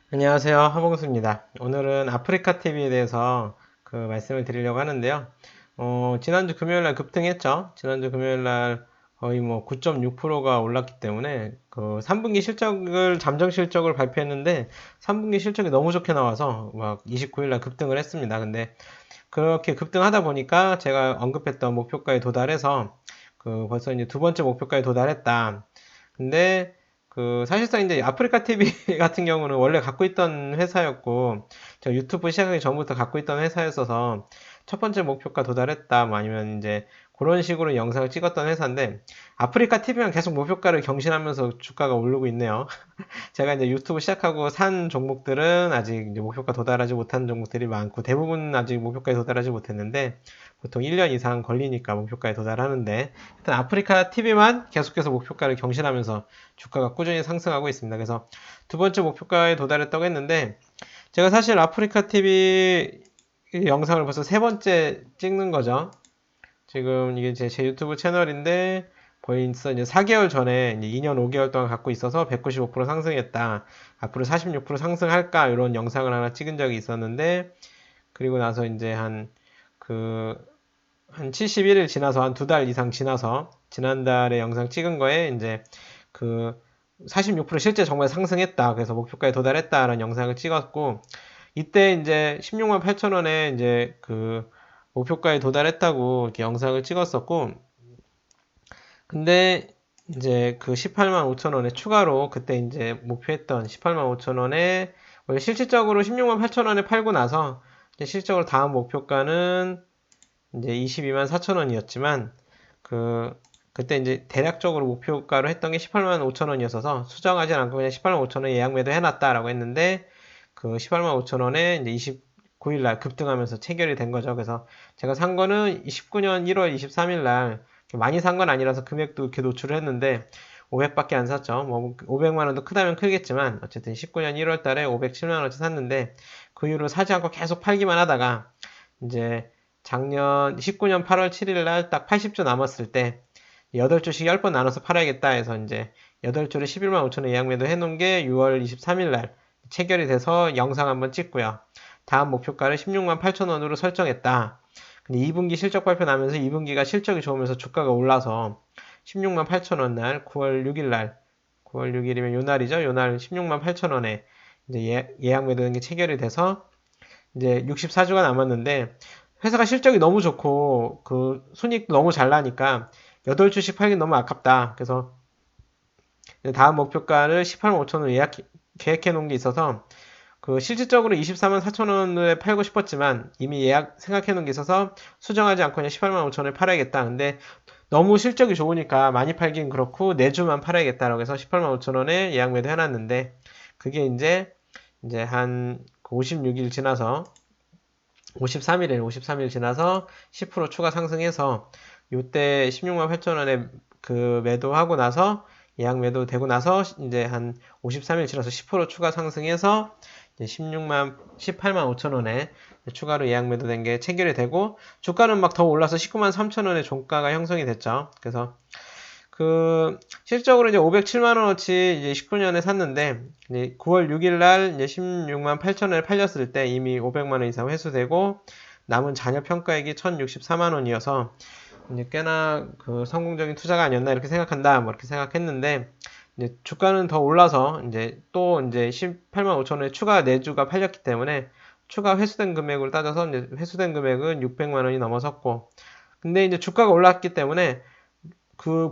안녕하세요. 하봉수입니다. 오늘은 아프리카 TV에 대해서 말씀을 드리려고 하는데요. 지난주 금요일날 급등했죠. 지난주 금요일날 거의 뭐 9.6%가 올랐기 때문에 3분기 실적을 잠정 실적을 발표했는데 3분기 실적이 너무 좋게 나와서 막 29일날 급등을 했습니다. 근데 그렇게 급등하다 보니까 제가 언급했던 목표가에 도달해서 벌써 이제 두 번째 목표가에 도달했다. 근데 사실상 이제 아프리카 TV 같은 경우는 원래 갖고 있던 회사였고, 제가 유튜브 시작하기 전부터 갖고 있던 회사였어서 첫 번째 목표가 도달했다, 뭐 아니면 이제 그런 식으로 영상을 찍었던 회사인데, 아프리카 TV만 계속 목표가를 경신하면서 주가가 오르고 있네요. 제가 이제 유튜브 시작하고 산 종목들은 아직 이제 목표가 도달하지 못한 종목들이 많고, 대부분 아직 목표가에 도달하지 못했는데, 보통 1년 이상 걸리니까 목표가에 도달하는데, 일단 아프리카 TV만 계속해서 목표가를 경신하면서 주가가 꾸준히 상승하고 있습니다. 그래서 두 번째 목표가에 도달했다고 했는데, 제가 사실 아프리카 TV 영상을 벌써 세 번째 찍는 거죠. 지금 이게 제 유튜브 채널인데, 벌써 이제 4개월 전에 이제 2년 5개월 동안 갖고 있어서 195% 상승했다. 앞으로 46% 상승할까? 이런 영상을 하나 찍은 적이 있었는데, 그리고 나서 이제 한 71일 지나서 한 두 달 이상 지나서 지난달에 영상 찍은 거에 이제 그 46% 실제 정말 상승했다. 그래서 목표가에 도달했다라는 영상을 찍었고 이때 이제 16만 8천 원에 이제 목표가에 도달했다고 이렇게 영상을 찍었었고 근데 이제 18만 5천 원에 추가로 그때 이제 목표했던 18만 5천 원에 원래 실질적으로 16만 8천 원에 팔고 나서 이제 실적으로 다음 목표가는 이제 22만 4천 원이었지만 그때 이제 대략적으로 목표가로 했던 게 18만 5천 원이었어서 수정하지 않고 그냥 18만 5천 원 예약 매도 해놨다라고 했는데 18만 5천 원에 이제 29일 날 급등하면서 체결이 된 거죠. 그래서 제가 산 거는 19년 1월 23일 날 많이 산 건 아니라서 금액도 이렇게 노출을 했는데 500밖에 안 샀죠. 뭐 500만 원도 크다면 크겠지만 어쨌든 19년 1월 달에 507만 원어치 샀는데 그 이후로 사지 않고 계속 팔기만 하다가 이제 작년 19년 8월 7일 날 딱 80주 남았을 때 8주씩 10번 나눠서 팔아야겠다 해서 이제 8주를 11만 5천 원 예약 매도 해놓은 게 6월 23일 날 체결이 돼서 영상 한번 찍고요. 다음 목표가를 16만 8천 원으로 설정했다. 근데 2분기 실적 발표 나면서 2분기가 실적이 좋으면서 주가가 올라서 16만 8천 원 날 9월 6일 날 9월 6일이면 요 날이죠. 요 날 16만 8천 원에 이제 예약 매도된 게 체결이 돼서 이제 64주가 남았는데 회사가 실적이 너무 좋고 순이익도 너무 잘 나니까 8주씩 팔긴 너무 아깝다. 그래서 다음 목표가를 18만 5천 원 예약 계획해 놓은 게 있어서 실질적으로 24만 4천 원에 팔고 싶었지만 이미 예약 생각해 놓은 게 있어서 수정하지 않고 그냥 18만 5천 원에 팔아야겠다. 근데 너무 실적이 좋으니까 많이 팔긴 그렇고 4주만 팔아야겠다라고 해서 18만 5천 원에 예약 매도 해놨는데 그게 이제 한 56일 지나서 53일 지나서 10% 추가 상승해서 요때 16만 8천 원에 매도하고 나서 예약 매도 되고 나서 이제 한 53일 지나서 10% 추가 상승해서 이제 18만 5천 원에 추가로 예약 매도된 게 체결이 되고 주가는 막 더 올라서 19만 3천 원의 종가가 형성이 됐죠. 그래서 실적으로 이제 507만 원어치 이제 19년에 샀는데, 이제 9월 6일 날 이제 16만 8천 원에 팔렸을 때 이미 500만 원 이상 회수되고, 남은 잔여 평가액이 1064만 원이어서, 이제 꽤나 성공적인 투자가 아니었나 이렇게 생각한다, 뭐 이렇게 생각했는데, 이제 주가는 더 올라서, 이제 18만 5천 원에 추가 4주가 팔렸기 때문에, 추가 회수된 금액으로 따져서 이제 회수된 금액은 600만 원이 넘어섰고, 근데 이제 주가가 올랐기 때문에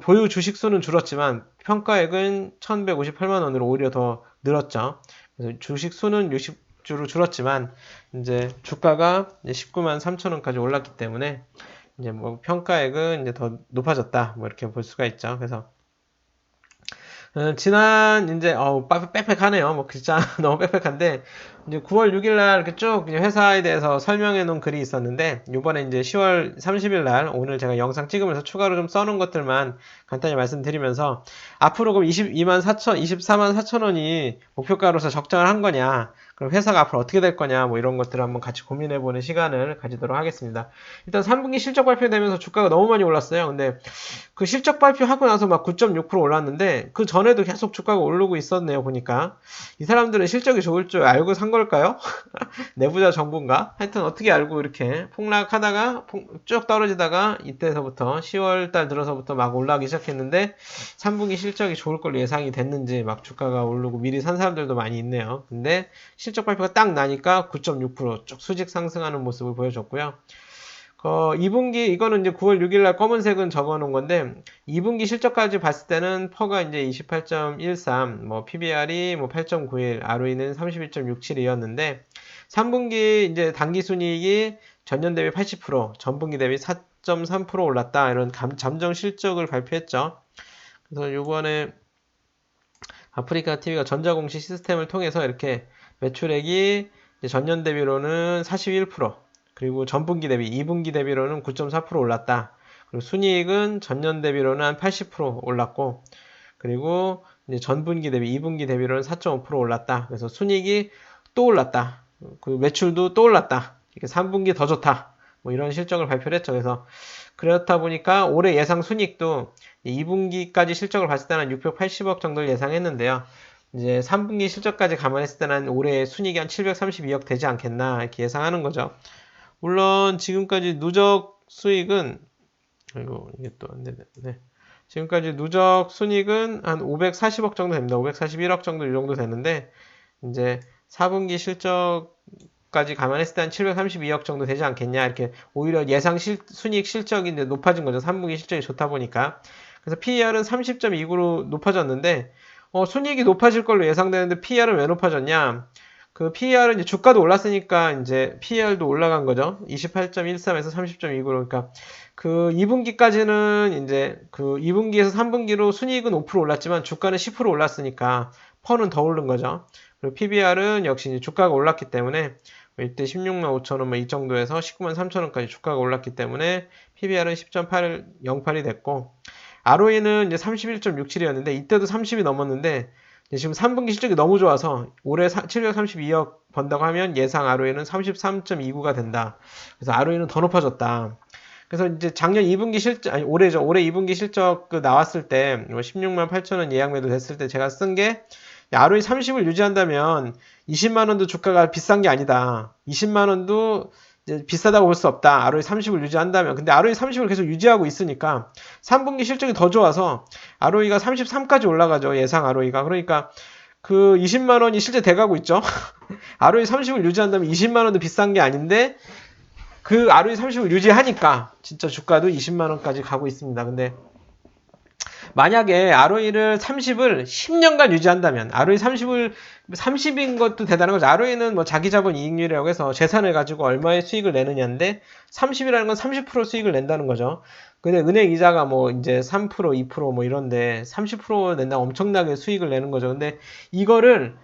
보유 주식 수는 줄었지만 평가액은 1158만 원으로 오히려 더 늘었죠. 그래서 주식 수는 60주로 줄었지만 이제 주가가 이제 19만 3천 원까지 올랐기 때문에 이제 뭐 평가액은 이제 더 높아졌다. 뭐 이렇게 볼 수가 있죠. 그래서 지난 이제 빽빽하네요. 뭐 글자 너무 빽빽한데 이제 9월 6일 날 이렇게 쭉 회사에 대해서 설명해 놓은 글이 있었는데 이번에 이제 10월 30일 날 오늘 제가 영상 찍으면서 추가로 좀 써놓은 것들만 간단히 말씀드리면서 앞으로 그럼 24만 4천 원이 목표가로서 적정을 한 거냐? 그럼 회사가 앞으로 어떻게 될 거냐? 뭐 이런 것들을 한번 같이 고민해보는 시간을 가지도록 하겠습니다. 일단 3분기 실적 발표되면서 주가가 너무 많이 올랐어요. 근데 실적 발표하고 나서 막 9.6% 올랐는데 그 전에 전에도 계속 주가가 오르고 있었네요, 보니까. 이 사람들은 실적이 좋을 줄 알고 산 걸까요? 내부자 정보인가? 하여튼 어떻게 알고 이렇게 폭락하다가 쭉 떨어지다가 이때서부터 10월 달 들어서부터 막 올라가기 시작했는데 3분기 실적이 좋을 걸로 예상이 됐는지 막 주가가 오르고 미리 산 사람들도 많이 있네요. 근데 실적 발표가 딱 나니까 9.6%쭉 수직 상승하는 모습을 보여줬고요. 2분기, 이거는 이제 9월 6일 날 검은색은 적어 놓은 건데, 2분기 실적까지 봤을 때는 퍼가 이제 28.13, 뭐 PBR이 뭐 8.91, ROE는 31.67이었는데, 3분기 이제 당기순이익이 전년 대비 80%, 전분기 대비 4.3% 올랐다. 이런 잠정 실적을 발표했죠. 그래서 요번에 아프리카 TV가 전자공시 시스템을 통해서 이렇게 매출액이 전년 대비로는 41%, 그리고 전분기 대비, 2분기 대비로는 9.4% 올랐다. 그리고 순이익은 전년 대비로는 한 80% 올랐고, 그리고 이제 전분기 대비, 2분기 대비로는 4.5% 올랐다. 그래서 순이익이 또 올랐다. 그 매출도 또 올랐다. 이렇게 3분기 더 좋다. 뭐 이런 실적을 발표를 했죠. 그래서 그렇다 보니까 올해 예상 순이익도 2분기까지 실적을 봤을 때는 680억 정도를 예상했는데요. 이제 3분기 실적까지 감안했을 때는 올해 순이익이 한 732억 되지 않겠나 이렇게 예상하는 거죠. 물론 지금까지 누적 수익은 아이고 이게 또 안 되네. 네. 지금까지 누적 순이익은 한 540억 정도 됩니다. 541억 정도 이 정도 되는데 이제 4분기 실적까지 감안했을 때 한 732억 정도 되지 않겠냐 이렇게 오히려 예상 순이익 실적이 이제 높아진 거죠. 3분기 실적이 좋다 보니까. 그래서 PER은 30.29로 높아졌는데 순이익이 높아질 걸로 예상되는데 PER은 왜 높아졌냐? 그 PER은 이제 주가도 올랐으니까 이제 PER도 올라간 거죠. 28.13에서 30.29로. 그러니까 그 2분기까지는 이제 그 2분기에서 3분기로 순이익은 5% 올랐지만 주가는 10% 올랐으니까 퍼는 더 오른 거죠. 그리고 PBR은 역시 이제 주가가 올랐기 때문에 이때 16만 5천 원, 이 정도에서 19만 3천 원까지 주가가 올랐기 때문에 PBR은 10.08이 됐고, ROE는 이제 31.67이었는데 이때도 30이 넘었는데 지금 3분기 실적이 너무 좋아서 올해 732억 번다고 하면 예상 ROE는 33.29가 된다. 그래서 ROE는 더 높아졌다. 그래서 이제 작년 2분기 실적, 아니 올해죠. 올해 2분기 실적 그 나왔을 때 16만 8천 원 예약 매도 됐을 때 제가 쓴 게 ROE 30을 유지한다면 20만 원도 주가가 비싼 게 아니다. 20만 원도 비싸다고 볼 수 없다. ROE 30을 유지한다면. 근데 ROE 30을 계속 유지하고 있으니까 3분기 실적이 더 좋아서 ROE가 33까지 올라가죠. 예상 ROE가. 그러니까 그 20만 원이 실제 돼가고 있죠. ROE 30을 유지한다면 20만 원도 비싼 게 아닌데 그 ROE 30을 유지하니까 진짜 주가도 20만 원까지 가고 있습니다. 근데 만약에 ROE를 30을 10년간 유지한다면 ROE 30인 것도 대단한 거죠. ROE는 뭐 자기 자본 이익률이라고 해서 재산을 가지고 얼마의 수익을 내느냐인데 30이라는 건 30% 수익을 낸다는 거죠. 근데 은행 이자가 뭐 이제 3%, 2%뭐 이런데 30% 낸다 엄청나게 수익을 내는 거죠. 근데 이거를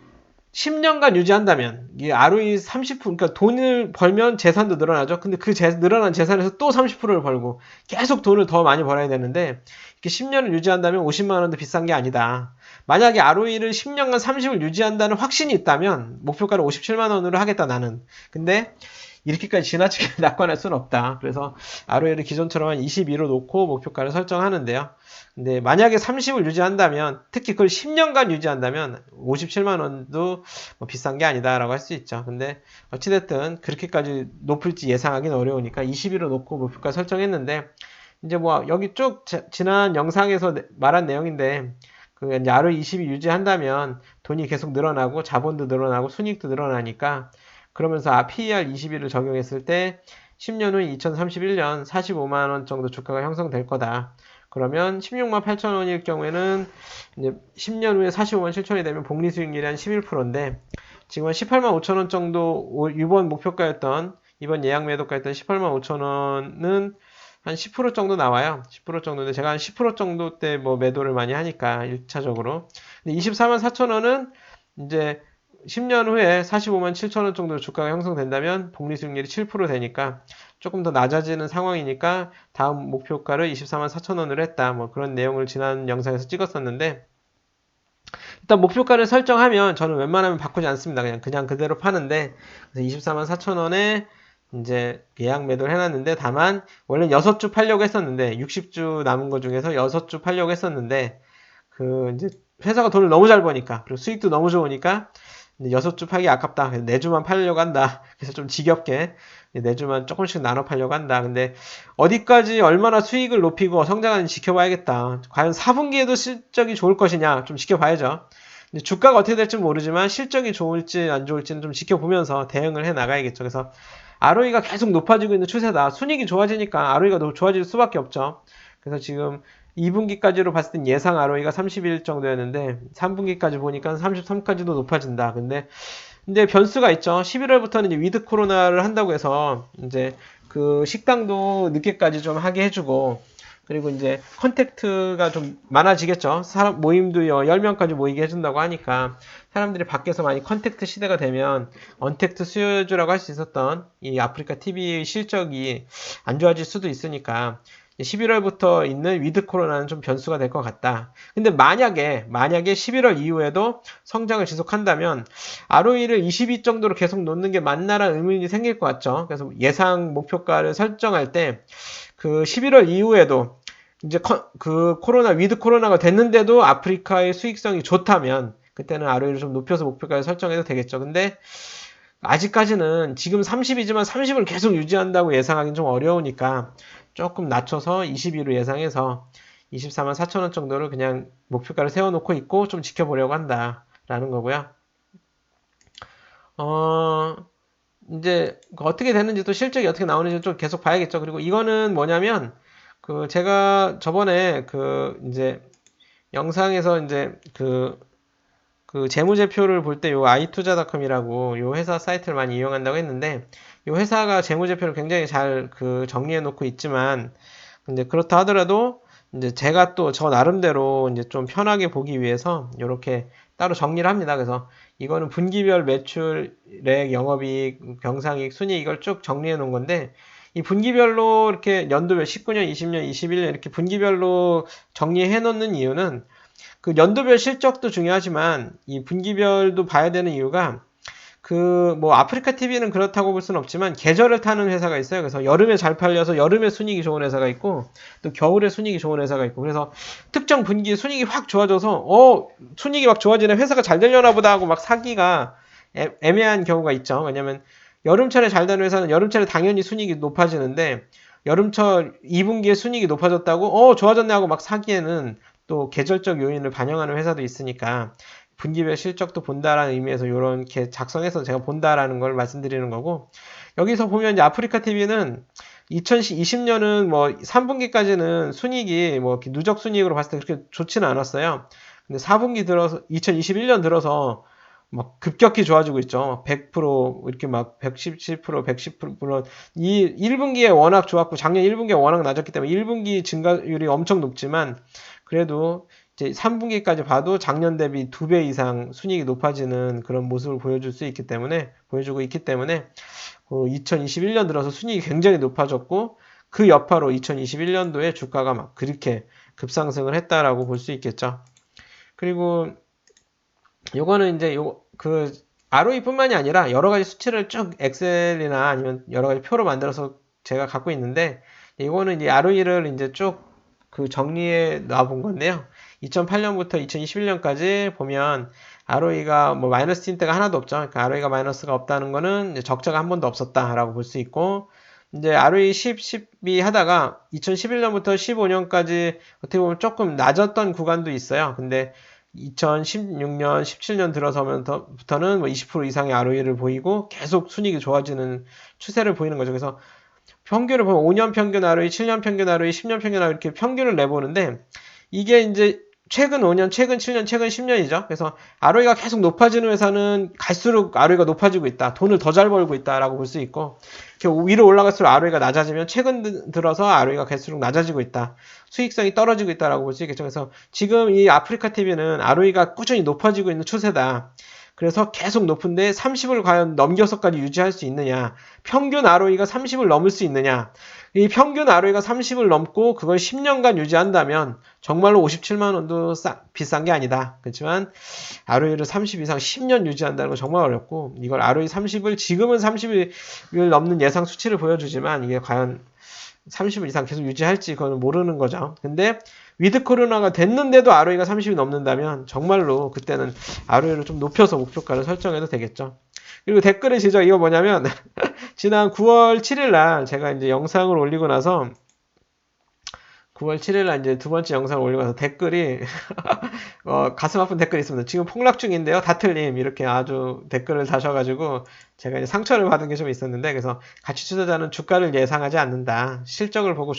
10년간 유지한다면 이 ROE 30%, 그러니까 돈을 벌면 재산도 늘어나죠. 근데 그 늘어난 재산에서 또 30%를 벌고 계속 돈을 더 많이 벌어야 되는데 이렇게 10년을 유지한다면 50만 원도 비싼 게 아니다. 만약에 ROE를 10년간 30을 유지한다는 확신이 있다면 목표가를 57만 원으로 하겠다 나는. 근데 이렇게까지 지나치게 낙관할 수는 없다. 그래서 ROE를 기존처럼 한 22로 놓고 목표가를 설정하는데요. 근데 만약에 30을 유지한다면, 특히 그걸 10년간 유지한다면 57만 원도 뭐 비싼 게 아니다라고 할 수 있죠. 근데 어찌됐든 그렇게까지 높을지 예상하기는 어려우니까 22로 놓고 목표가 설정했는데, 이제 뭐 여기 쭉 지난 영상에서 말한 내용인데, 그 이제 ROE 22 유지한다면 돈이 계속 늘어나고 자본도 늘어나고 순이익도 늘어나니까, 그러면서 PER 21을 적용했을 때 10년 후 2031년 45만 원 정도 주가가 형성될 거다. 그러면 16만 8천 원일 경우에는 이제 10년 후에 45만 7천원이 되면 복리 수익률이 한 11%인데 지금 한 18만 5천 원 정도 이번 목표가였던 이번 예약 매도가였던 18만 5천 원은 한 10% 정도 나와요. 10% 정도인데 제가 한 10% 정도 때 뭐 매도를 많이 하니까 1차적으로. 근데 24만 4천 원은 이제 10년 후에 45만 7천 원 정도 주가가 형성된다면 복리 수익률이 7% 되니까 조금 더 낮아지는 상황이니까 다음 목표가를 24만 4천 원으로 했다. 뭐 그런 내용을 지난 영상에서 찍었었는데 일단 목표가를 설정하면 저는 웬만하면 바꾸지 않습니다. 그냥 그대로 파는데 그래서 24만 4천 원에 이제 예약 매도를 해놨는데 다만 원래 6주 팔려고 했었는데 60주 남은 것 중에서 6주 팔려고 했었는데 그 이제 회사가 돈을 너무 잘 버니까, 그리고 수익도 너무 좋으니까 6주 팔기 아깝다. 4주만 팔려고 한다. 그래서 좀 지겹게 4주만 조금씩 나눠 팔려고 한다. 근데 어디까지 얼마나 수익을 높이고 성장하는지 지켜봐야겠다. 과연 4분기에도 실적이 좋을 것이냐 좀 지켜봐야죠. 주가가 어떻게 될지 모르지만 실적이 좋을지 안 좋을지는 좀 지켜보면서 대응을 해 나가야겠죠. 그래서 ROE가 계속 높아지고 있는 추세다. 순이익이 좋아지니까 ROE가 좋아질 수밖에 없죠. 그래서 지금 2분기까지로 봤을 땐 예상 ROE가 31 정도였는데 3분기까지 보니까 33까지도 높아진다. 근데 변수가 있죠. 11월부터는 이제 위드 코로나를 한다고 해서 이제 그 식당도 늦게까지 좀 하게 해주고, 그리고 이제 컨택트가 좀 많아지겠죠. 사람 모임도 10명까지 모이게 해준다고 하니까 사람들이 밖에서 많이 컨택트 시대가 되면 언택트 수요주라고 할 수 있었던 이 아프리카 TV의 실적이 안 좋아질 수도 있으니까 11월부터 있는 위드 코로나는 좀 변수가 될 것 같다. 근데 만약에 11월 이후에도 성장을 지속한다면 ROE를 22 정도로 계속 놓는 게 맞나라는 의문이 생길 것 같죠. 그래서 예상 목표가를 설정할 때 그 11월 이후에도 이제 그 위드 코로나가 됐는데도 아프리카의 수익성이 좋다면 그때는 ROE를 좀 높여서 목표가를 설정해도 되겠죠. 근데 아직까지는 지금 30이지만 30을 계속 유지한다고 예상하기는 좀 어려우니까 조금 낮춰서 22로 예상해서 24만 4천 원 정도를 그냥 목표가를 세워놓고 있고 좀 지켜보려고 한다라는 거고요. 이제 어떻게 되는지 또 실적이 어떻게 나오는지 좀 계속 봐야겠죠. 그리고 이거는 뭐냐면 그 제가 저번에 그 이제 영상에서 이제 그 재무제표를 볼 때 요 i투자닷컴이라고 요 회사 사이트를 많이 이용한다고 했는데, 요 회사가 재무제표를 굉장히 잘 그 정리해 놓고 있지만, 근데 그렇다 하더라도 이제 제가 또 저 나름대로 이제 좀 편하게 보기 위해서 이렇게 따로 정리를 합니다. 그래서 이거는 분기별 매출액, 영업이익, 경상이익, 순이익 이걸 쭉 정리해 놓은 건데, 이 분기별로 이렇게 연도별 19년, 20년, 21년 이렇게 분기별로 정리해 놓는 이유는 그 연도별 실적도 중요하지만 이 분기별도 봐야 되는 이유가 그 뭐 아프리카 TV는 그렇다고 볼 수는 없지만 계절을 타는 회사가 있어요. 그래서 여름에 잘 팔려서 여름에 순이익이 좋은 회사가 있고 또 겨울에 순이익이 좋은 회사가 있고, 그래서 특정 분기에 순이익이 확 좋아져서 순이익이 막 좋아지는 회사가 잘 되려나 보다 하고 막 사기가 애매한 경우가 있죠. 왜냐면 여름철에 잘 되는 회사는 여름철에 당연히 순이익이 높아지는데 여름철 2분기에 순이익이 높아졌다고 좋아졌네 하고 막 사기에는 또 계절적 요인을 반영하는 회사도 있으니까 분기별 실적도 본다라는 의미에서 이렇게 작성해서 제가 본다라는 걸 말씀드리는 거고, 여기서 보면 이제 아프리카 TV는 2020년은 뭐 3분기까지는 순이익이 뭐 누적 순이익으로 봤을 때 그렇게 좋지는 않았어요. 근데 4분기 들어서 2021년 들어서 막 급격히 좋아지고 있죠. 100% 이렇게 막 117%, 110% 물론 이 1분기에 워낙 좋았고 작년 1분기에 워낙 낮았기 때문에 1분기 증가율이 엄청 높지만 그래도 이제 3분기까지 봐도 작년 대비 2배 이상 순이익이 높아지는 그런 모습을 보여주고 있기 때문에 2021년 들어서 순이익이 굉장히 높아졌고 그 여파로 2021년도에 주가가 막 그렇게 급상승을 했다라고 볼 수 있겠죠. 그리고 요거는 이제 그 ROE뿐만이 아니라 여러 가지 수치를 쭉 엑셀이나 아니면 여러 가지 표로 만들어서 제가 갖고 있는데, 이거는 이제 ROE를 이제 쭉 그 정리해 놔본 건데요. 2008년부터 2021년까지 보면 ROE가 뭐 마이너스 틴트가 하나도 없죠. 그러니까 ROE가 마이너스가 없다는 거는 이제 적자가 한 번도 없었다라고 볼 수 있고, 이제 ROE 10, 12 하다가 2011년부터 15년까지 어떻게 보면 조금 낮았던 구간도 있어요. 근데 2016년, 17년 들어서부터는 뭐 20% 이상의 ROE를 보이고 계속 순이익이 좋아지는 추세를 보이는 거죠. 그래서 평균을 보면 5년 평균 ROE, 7년 평균 ROE, 10년 평균 ROE 이렇게 평균을 내보는데 이게 이제 최근 5년, 최근 7년, 최근 10년이죠. 그래서 ROE가 계속 높아지는 회사는 갈수록 ROE가 높아지고 있다. 돈을 더 잘 벌고 있다라고 볼 수 있고, 이렇게 위로 올라갈수록 ROE가 낮아지면 최근 들어서 ROE가 갈수록 낮아지고 있다. 수익성이 떨어지고 있다라고 볼 수 있겠죠. 그래서 지금 이 아프리카 TV는 ROE가 꾸준히 높아지고 있는 추세다. 그래서 계속 높은데 30을 과연 넘겨서까지 유지할 수 있느냐, 평균 ROE가 30을 넘을 수 있느냐, 이 평균 ROE가 30을 넘고 그걸 10년간 유지한다면 정말로 57만 원도 비싼 게 아니다. 그렇지만 ROE를 30 이상 10년 유지한다는 건 정말 어렵고, 이걸 ROE 30을 지금은 30을 넘는 예상 수치를 보여주지만 이게 과연 30일 이상 계속 유지할지 그건 모르는 거죠. 근데 위드 코로나가 됐는데도 ROE가 30이 넘는다면 정말로 그때는 ROE를 좀 높여서 목표가를 설정해도 되겠죠. 그리고 댓글의 지적 이거 뭐냐면 지난 9월 7일 날 제가 이제 영상을 올리고 나서 9월 7일 날 이제 두 번째 영상을 올리고 나서 댓글이 가슴 아픈 댓글이 있습니다. 지금 폭락 중인데요. 다틀님 이렇게 아주 댓글을 다셔가지고 제가 이제 상처를 받은 게 좀 있었는데 그래서 가치 투자자는 주가를 예상하지 않는다. 실적을 보고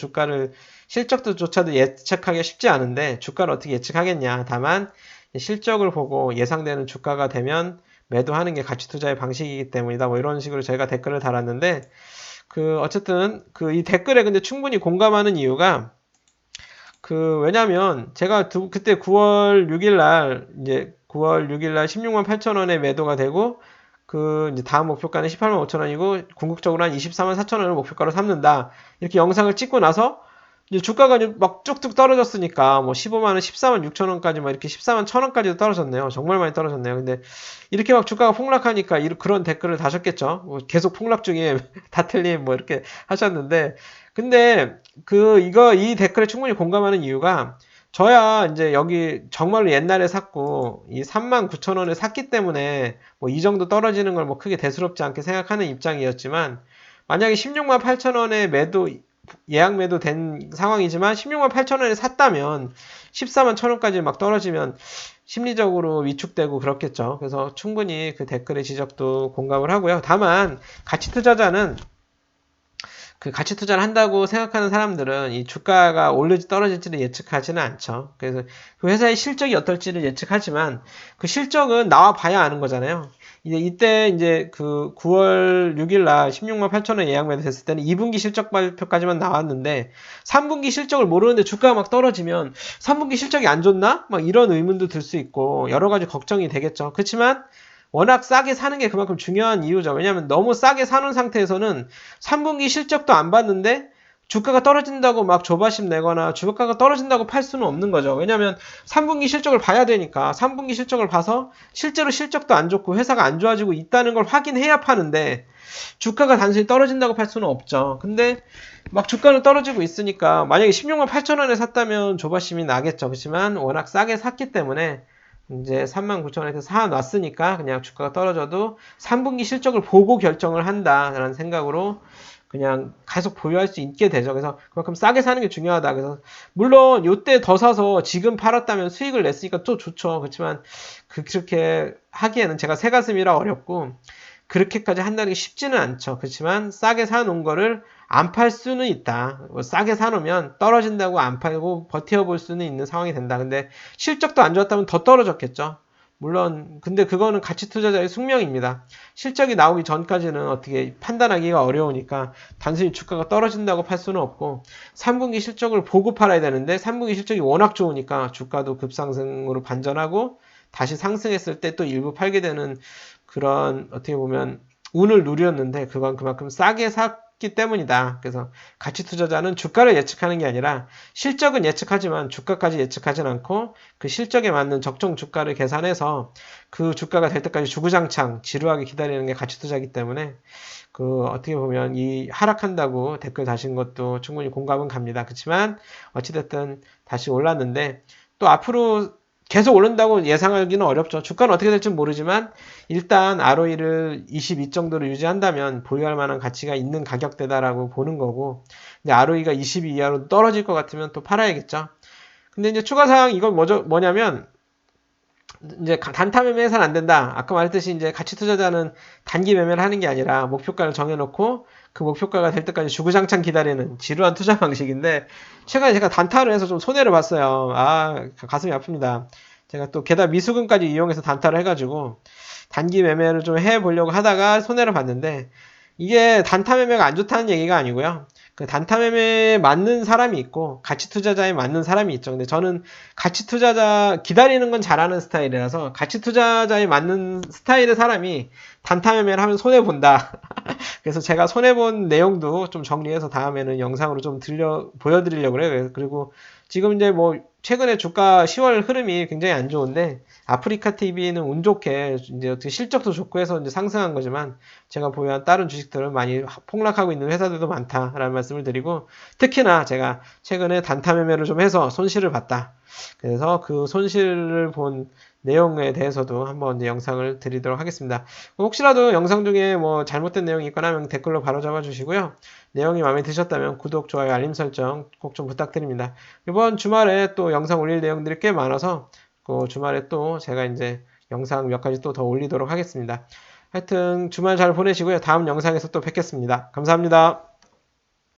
실적조차도 예측하기 쉽지 않은데 주가를 어떻게 예측하겠냐. 다만 실적을 보고 예상되는 주가가 되면 매도하는 게 가치 투자의 방식이기 때문이다. 뭐 이런 식으로 제가 댓글을 달았는데 어쨌든 이 댓글에 근데 충분히 공감하는 이유가 왜냐면 제가 그때 9월 6일 날 이제 9월 6일 날 16만 8천 원에 매도가 되고 이제 다음 목표가는 18만 5천 원이고 궁극적으로 한 24만 4천 원을 목표가로 삼는다. 이렇게 영상을 찍고 나서 이제 주가가 막 쭉쭉 떨어졌으니까 뭐 15만 원, 14만 6천 원까지 막 이렇게 14만 1천 원까지도 떨어졌네요. 정말 많이 떨어졌네요. 근데 이렇게 막 주가가 폭락하니까 그런 댓글을 다셨겠죠. 뭐 계속 폭락 중에 다틀님 뭐 이렇게 하셨는데 근데 이 댓글에 충분히 공감하는 이유가 저야 이제 여기 정말로 옛날에 샀고 이 3만 9천 원에 샀기 때문에 뭐 이 정도 떨어지는 걸 뭐 크게 대수롭지 않게 생각하는 입장이었지만 만약에 16만 8천 원에 예약 매도 된 상황이지만 16만 8천 원에 샀다면 14만 1천 원까지 막 떨어지면 심리적으로 위축되고 그렇겠죠. 그래서 충분히 그 댓글의 지적도 공감을 하고요. 다만 가치 투자자는 가치 투자를 한다고 생각하는 사람들은 이 주가가 오를지 떨어질지를 예측하지는 않죠. 그래서 그 회사의 실적이 어떨지를 예측하지만 그 실적은 나와 봐야 아는 거잖아요. 이때 이제 9월 6일 날 16만 8천 원 예약 매도 됐을 때는 2분기 실적 발표까지만 나왔는데 3분기 실적을 모르는데 주가가 막 떨어지면 3분기 실적이 안 좋나? 막 이런 의문도 들 수 있고 여러 가지 걱정이 되겠죠. 그렇지만 워낙 싸게 사는 게 그만큼 중요한 이유죠. 왜냐하면 너무 싸게 사놓은 상태에서는 3분기 실적도 안 봤는데 주가가 떨어진다고 막 조바심 내거나 주가가 떨어진다고 팔 수는 없는 거죠. 왜냐하면 3분기 실적을 봐야 되니까 3분기 실적을 봐서 실제로 실적도 안 좋고 회사가 안 좋아지고 있다는 걸 확인해야 파는데 주가가 단순히 떨어진다고 팔 수는 없죠. 근데 막 주가는 떨어지고 있으니까 만약에 16만 8천 원에 샀다면 조바심이 나겠죠. 그렇지만 워낙 싸게 샀기 때문에 이제 39,000원에서 사놨으니까 그냥 주가가 떨어져도 3분기 실적을 보고 결정을 한다라는 생각으로 그냥 계속 보유할 수 있게 되죠. 그래서 그만큼 싸게 사는 게 중요하다. 그래서 물론 이때 더 사서 지금 팔았다면 수익을 냈으니까 또 좋죠. 그렇지만 그렇게 하기에는 제가 새가슴이라 어렵고 그렇게까지 한다는 게 쉽지는 않죠. 그렇지만 싸게 사놓은 거를 안 팔 수는 있다. 싸게 사놓으면 떨어진다고 안 팔고 버텨볼 수는 있는 상황이 된다. 근데 실적도 안 좋았다면 더 떨어졌겠죠. 물론 근데 그거는 가치 투자자의 숙명입니다. 실적이 나오기 전까지는 어떻게 판단하기가 어려우니까 단순히 주가가 떨어진다고 팔 수는 없고 3분기 실적을 보고 팔아야 되는데 3분기 실적이 워낙 좋으니까 주가도 급상승으로 반전하고 다시 상승했을 때 또 일부 팔게 되는 그런 어떻게 보면 운을 누렸는데 그건 그만큼 싸게 샀기 때문이다. 그래서 가치 투자자는 주가를 예측하는 게 아니라 실적은 예측하지만 주가까지 예측하진 않고 그 실적에 맞는 적정 주가를 계산해서 그 주가가 될 때까지 주구장창 지루하게 기다리는 게 가치 투자이기 때문에 어떻게 보면 이 하락한다고 댓글 다신 것도 충분히 공감은 갑니다. 그렇지만 어찌됐든 다시 올랐는데 또 앞으로 계속 오른다고 예상하기는 어렵죠. 주가는 어떻게 될지 모르지만 일단 ROE를 22 정도로 유지한다면 보유할 만한 가치가 있는 가격대다라고 보는 거고 근데 ROE가 22 이하로 떨어질 것 같으면 또 팔아야겠죠. 근데 이제 추가사항 이건 뭐냐면 이제 단타 매매해서는 안 된다. 아까 말했듯이 이제 가치 투자자는 단기 매매를 하는 게 아니라 목표가를 정해놓고 그 목표가가 될 때까지 주구장창 기다리는 지루한 투자 방식인데 최근에 제가 단타를 해서 좀 손해를 봤어요. 가슴이 아픕니다. 제가 또 게다가 미수금까지 이용해서 단타를 해가지고 단기 매매를 좀 해보려고 하다가 손해를 봤는데 이게 단타 매매가 안 좋다는 얘기가 아니고요. 그 단타 매매에 맞는 사람이 있고 가치 투자자에 맞는 사람이 있죠. 근데 저는 가치 투자자 기다리는 건 잘하는 스타일이라서 가치 투자자에 맞는 스타일의 사람이 단타 매매를 하면 손해 본다. 그래서 제가 손해 본 내용도 좀 정리해서 다음에는 영상으로 좀 보여드리려고 그래요. 그리고 지금 이제 뭐 최근에 주가 10월 흐름이 굉장히 안 좋은데 아프리카 TV는 운 좋게 이제 어떻게 실적도 좋고 해서 이제 상승한 거지만 제가 보유한 다른 주식들은 많이 폭락하고 있는 회사들도 많다라는 말씀을 드리고 특히나 제가 최근에 단타 매매를 좀 해서 손실을 봤다. 그래서 그 손실을 본 내용에 대해서도 한번 이제 영상을 드리도록 하겠습니다. 혹시라도 영상 중에 뭐 잘못된 내용이 있거나 하면 댓글로 바로 잡아 주시고요. 내용이 마음에 드셨다면 구독, 좋아요, 알림 설정 꼭 좀 부탁드립니다. 이번 주말에 또 영상 올릴 내용들이 꽤 많아서 그 주말에 또 제가 이제 영상 몇 가지 또 더 올리도록 하겠습니다. 하여튼 주말 잘 보내시고요. 다음 영상에서 또 뵙겠습니다. 감사합니다.